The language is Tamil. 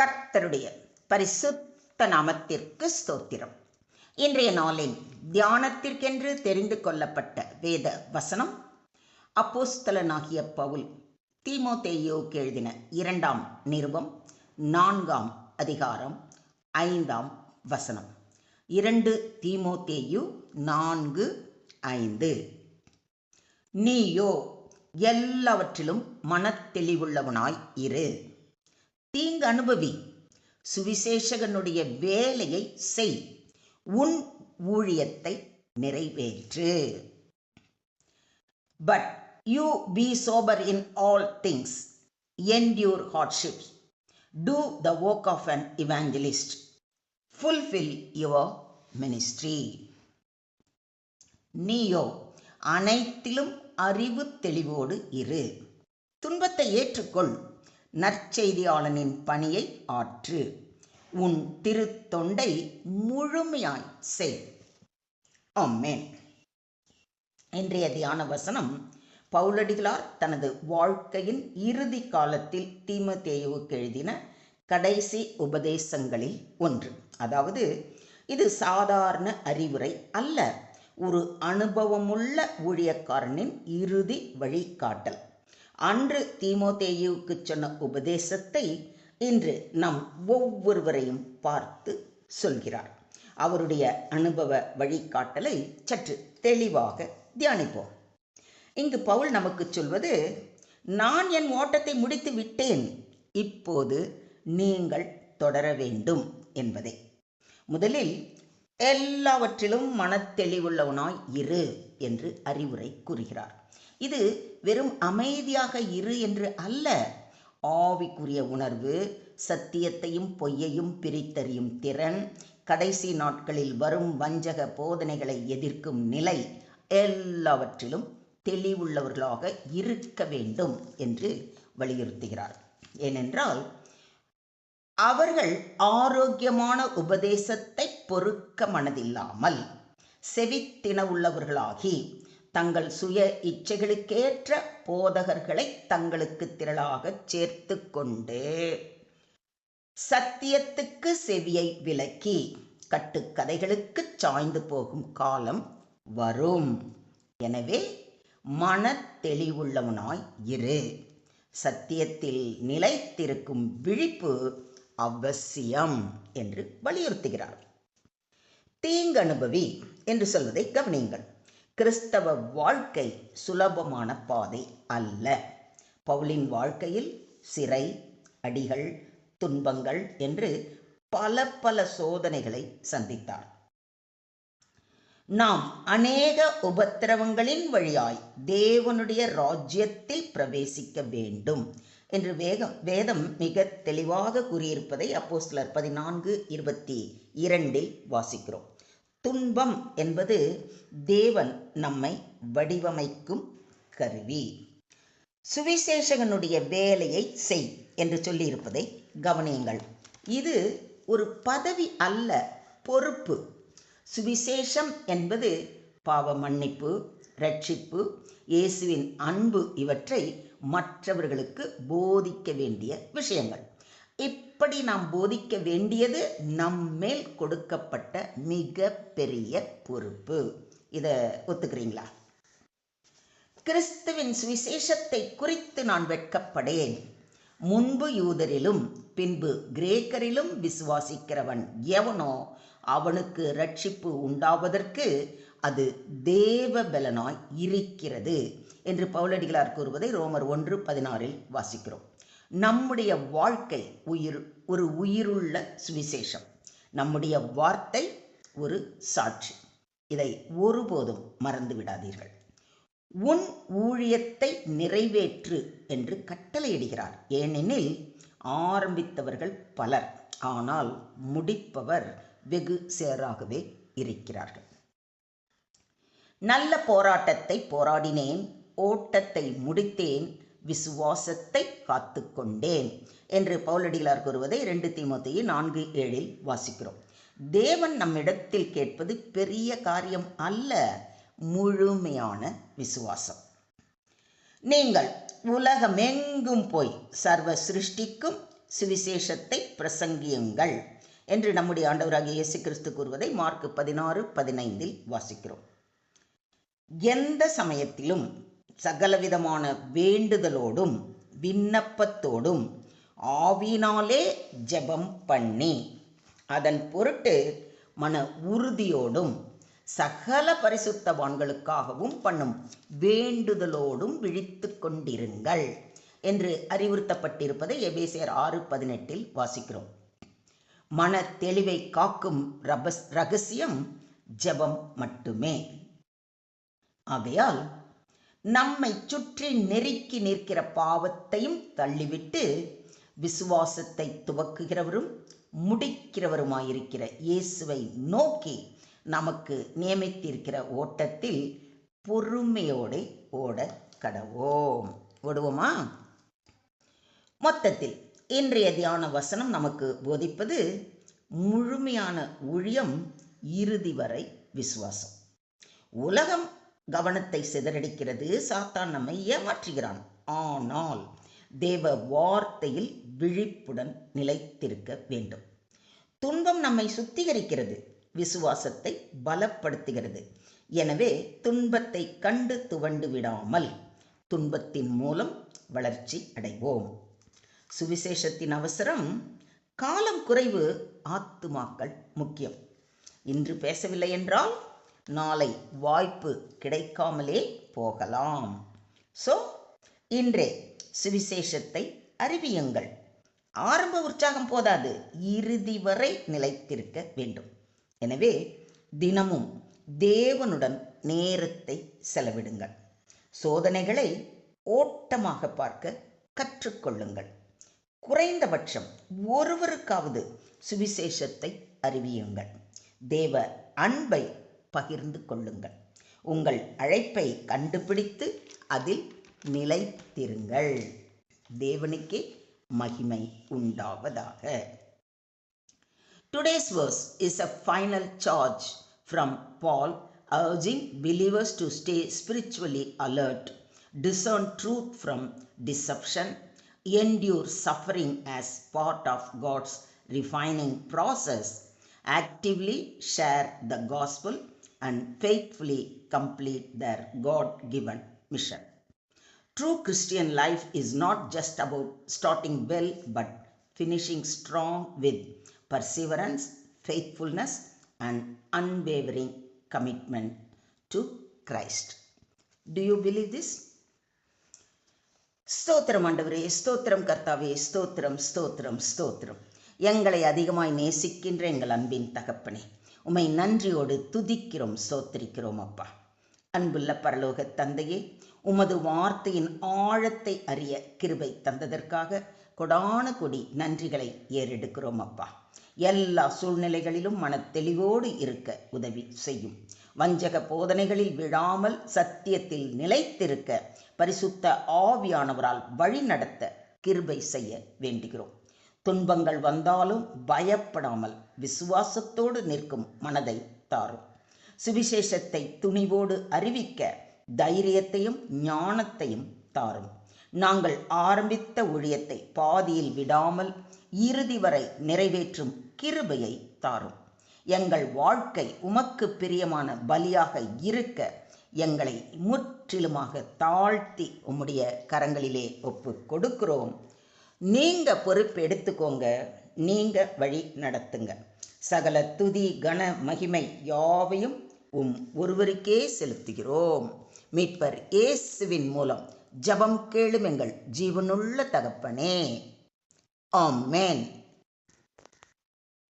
கர்த்தருடைய பரிசுத்த நாமத்திற்கு ஸ்தோத்திரம். இன்றைய நாளின் தியானத்திற்கென்று தெரிந்து கொள்ளப்பட்ட வேத வசனம் அப்போஸ்தலனாகிய பவுல் தீமோத்தேயுவுக்கு எழுதின 2ஆம் நிருபம் 4ஆம் அதிகாரம் 5ஆம் வசனம். 2 தீமோத்தேயு 4:5. நீயோ எல்லாவற்றிலும் மனத்தெளிவுள்ளவனாய் இரு. தீங்கு அனுபவி, சுவிசேஷகனுடைய வேலையை செய், உன் ஊழியத்தை நிறைவேற்று. But you be sober in all things, endure hardships, do the work of an evangelist, fulfill your ministry. நீயோ அனைத்திலும் அறிவு தெளிவோடு இரு. துன்பத்தை ஏற்றுக்கொள், நற்செய்தியாளனின் பணியை ஆற்று, உன் திருத்தொண்டை முழுமையாய் செய். ஆமென். இன்றைய தியான வசனம் பவுலடிகளார் தனது வாழ்க்கையின் இறுதி காலத்தில் தீமோத்தேயுவுக்கு எழுதின கடைசி உபதேசங்களில் ஒன்று. அதாவது இது சாதாரண அறிவுரை அல்ல, ஒரு அனுபவமுள்ள ஊழியக்காரனின் இறுதி வழிகாட்டல். அன்று தீமோத்தேயுவுக்கு சொன்ன உபதேசத்தை இன்று நம் ஒவ்வொருவரையும் பார்த்து சொல்கிறார். அவருடைய அனுபவ வழிகாட்டலை சற்று தெளிவாக தியானிப்போம். இங்கு பவுல் நமக்கு சொல்வது, நான் என் ஓட்டத்தை முடித்து விட்டேன், இப்போது நீங்கள் தொடர வேண்டும் என்பதே. முதலில் எல்லாவற்றிலும் மனத்தெளிவுள்ளவனாய் இரு என்று அறிவுரை கூறுகிறார். இது வெறும் அமைதியாக இரு என்று அல்ல, ஆவிக்குரிய உணர்வு, சத்தியத்தையும் பொய்யையும் பிரித்தறியும் திறன், கடைசி நாட்களில் வரும் வஞ்சக போதனைகளை எதிர்க்கும் நிலை, எல்லாவற்றிலும் தெளிவுள்ளவர்களாக இருக்க வேண்டும் என்று வலியுறுத்துகிறார். ஏனென்றால் அவர்கள் ஆரோக்கியமான உபதேசத்தை பொறுக்க மனதில்லாமல் செவித்தின உள்ளவர்களாகி தங்கள் சுய இச்சைகளுக்கேற்ற போதகர்களை தங்களுக்கு திரளாக சேர்த்து கொண்டு சத்தியத்துக்கு செவியை விலக்கி கட்டுக்கதைகளுக்கு சாய்ந்து போகும் காலம் வரும். எனவே மன தெளிவுள்ளவனாய் இரு. சத்தியத்தில் நிலைத்திருக்கும் விழிப்பு அவசியம் என்று வலியுறுத்துகிறார். தீங்கு அனுபவி என்று சொல்வதை கவனியுங்கள். கிறிஸ்தவ வாழ்க்கை சுலபமான பாதை அல்ல. பவுலின் வாழ்க்கையில் சிறை, அடிகள், துன்பங்கள் என்று பல சோதனைகளை சந்தித்தார். நாம் அநேக உபத்திரவங்களின் வழியாய் தேவனுடைய ராஜ்யத்தில் பிரவேசிக்க வேண்டும் என்று வேதம் மிக தெளிவாக கூறியிருப்பதை அப்போஸ்தலர் 14:22 வாசிக்கிறோம். துன்பம் என்பது தேவன் நம்மை வடிவமைக்கும் கருவி. சுவிசேஷகனுடைய வேலையை செய் என்று சொல்லியிருப்பதை கவனியுங்கள். இது ஒரு பதவி அல்ல, பொறுப்பு. சுவிசேஷம் என்பது பாவ மன்னிப்பு, ரட்சிப்பு, இயேசுவின் அன்பு, இவற்றை மற்றவர்களுக்கு போதிக்க வேண்டிய விஷயங்கள். இப்படி நாம் போதிக்க வேண்டியது நம்மேல் கொடுக்கப்பட்ட மிக பெரிய பொறுப்பு. இதை ஒத்துக்கிறீங்களா? கிறிஸ்துவின் சுவிசேஷத்தை குறித்து நான் வெட்கப்படேன். முன்பு யூதரிலும் பின்பு கிரேக்கரிலும் விசுவாசிக்கிறவன் எவனோ அவனுக்கு ரட்சிப்பு உண்டாவதற்கு அது தேவ பலனாய் இருக்கிறது என்று பவுலடிகளார் கூறுவதை ரோமர் 1:16 வாசிக்கிறோம். நம்முடைய வாழ்க்கை ஒரு உயிருள்ள சுவிசேஷம். நம்முடைய வார்த்தை ஒரு சாட்சி. இதை ஒருபோதும் மறந்து விடாதீர்கள். உன் ஊழியத்தை நிறைவேற்று என்று கட்டளையிடுகிறார். ஏனெனில் ஆரம்பித்தவர்கள் பலர், ஆனால் முடிப்பவர் வெகு சேராகவே இருக்கிறார்கள். நல்ல போராட்டத்தை போராடினேன், ஓட்டத்தை முடித்தேன், விசுவாசத்தை காத்து கொண்டேன் என்று பவுலடிகளார் கூறுவதை 2 தீமோத்தேயு 4:7 வாசிக்கிறோம். தேவன் நம்மிடத்தில் கேட்பது பெரிய காரியம் அல்ல, முழுமையான விசுவாசம். நீங்கள் உலகமெங்கும் போய் சர்வ சிருஷ்டிக்கும் சுவிசேஷத்தை பிரசங்கியுங்கள் என்று நம்முடைய ஆண்டவராகிய இயேசு கிறிஸ்து கூறுவதை மார்க் 16:15 வாசிக்கிறோம். எந்த சமயத்திலும் சகலவிதமான வேண்டுதலோடும் விண்ணப்பத்தோடும் ஆவியினாலே ஜெபம் பண்ணி அதன் பொருட்டு மன உறுதியோடும் சகல பரிசுத்தவான்களுக்காகவும் பண்ணும் வேண்டுதலோடும் விழித்து கொண்டிருங்கள் என்று அறிவுறுத்தப்பட்டிருப்பதை எபேசியர் 6:18 வாசிக்கிறோம். மன தெளிவை காக்கும் ரகசியம் ஜெபம் மட்டுமே. ஆகையால் நம்மை சுற்றி நெருக்கி நிற்கிற பாவத்தையும் தள்ளிவிட்டு விசுவாசத்தை துவக்குகிறவரும் முடிக்கிறவருமாயிருக்கிற இயேசுவை நோக்கி நமக்கு நியமித்திருக்கிற ஓட்டத்தில் பொறுமையோடு ஓட கடவோம். ஓடுவோமா? மொத்தத்தில் இன்றைய தியான வசனம் நமக்கு போதிப்பது முழுமையான ஊழியம், இறுதி வரை விசுவாசம். உலகம் கவனத்தை சிதறடிக்கிறது, சாத்தான் நம்மை ஏமாற்றுகிறான். ஆனால் தேவ வார்த்தையில் விழிப்புடன் நிலைத்திருக்க வேண்டும். துன்பம் நம்மை சுத்திகரிக்கிறது, விசுவாசத்தை பலப்படுத்துகிறது. எனவே துன்பத்தை கண்டு துவண்டு விடாமல் துன்பத்தின் மூலம் வளர்ச்சி அடைவோம். சுவிசேஷத்தின் அவசரம், காலம் குறைவு, ஆத்துமாக்கள் முக்கியம். இன்று பேசவில்லை என்றால் நாளை வாய்ப்பு கிடைக்காமலே போகலாம். இன்றே சுவிசேஷத்தை அறிவியுங்கள். ஆரம்ப உற்சாகம் போதாது, இறுதி வரை நிலைத்திருக்க வேண்டும். எனவே தினமும் தேவனுடன் நேரத்தை செலவிடுங்கள். சோதனைகளை ஓட்டமாக பார்க்க கற்றுக்கொள்ளுங்கள். குறைந்தபட்சம் ஒருவருக்காவது சுவிசேஷத்தை அறிவியுங்கள். தேவ அன்பை பகிர்ந்து கொள்ளுங்கள். உங்கள் அழைப்பை கண்டுபிடித்து அதில் நிலைத்திருங்கள். தேவனுக்கே மகிமை உண்டாவதாக. Today's verse is a final charge from Paul, urging believers to stay spiritually alert, discern truth from deception, endure suffering as part of God's refining process, actively share the gospel, and faithfully complete their God-given mission. True Christian life is not just about starting well, but finishing strong with perseverance, faithfulness, and unwavering commitment to Christ. Do you believe this? ஸ்தோத்திரம் ஆண்டவரே, ஸ்தோத்திரம் கர்த்தாவே, ஸ்தோத்திரம் ஸ்தோத்திரம் ஸ்தோத்திரம். எங்களை அதிகமாய் நேசிக்கின்ற எங்கள் அன்பின் தகப்பனே, உம்மை நன்றியோடு துதிக்கிறோம், ஸ்தோத்திரிக்கிறோம் அப்பா. அன்புள்ள பரலோக தந்தையே, உமது வார்த்தையின் ஆழத்தை அறிய கிருபை தந்ததற்காக கொடான கொடி நன்றிகளை ஏறெடுக்கிறோம் அப்பா. எல்லா சூழ்நிலைகளிலும் மனத்தெளிவோடு இருக்க உதவி செய்யும். வஞ்சக போதனைகளில் விழாமல் சத்தியத்தில் நிலைத்திருக்க பரிசுத்த ஆவியானவரால் வழி நடத்த கிருபை செய்ய வேண்டுகிறோம். துன்பங்கள் வந்தாலும் பயப்படாமல் விசுவாசத்தோடு நிற்கும் மனதை தாரும். சுவிசேஷத்தை துணிவோடு அறிவிக்க தைரியத்தையும் ஞானத்தையும் தாரும். நாங்கள் ஆரம்பித்த ஊழியத்தை பாதியில் விடாமல் இறுதி வரை நிறைவேற்றும் கிருபையை தாரும். எங்கள் வாழ்க்கை உமக்கு பிரியமான பலியாக இருக்க எங்களை முற்றிலுமாக தாழ்த்தி உம்முடைய கரங்களிலே ஒப்பு கொடுக்கிறோம். நீங்க பொறுப்பு எடுத்துக்கோங்க, நீங்க வழி நடத்துங்க. சகல துதி கன மகிமை யாவையும் ஒருவருக்கே செலுத்துகிறோம். மீட்பர் இயேசுவின் மூலம் ஜெபம் கேளும் எங்கள் ஜீவனுள்ள தகப்பனே. ஆமென்.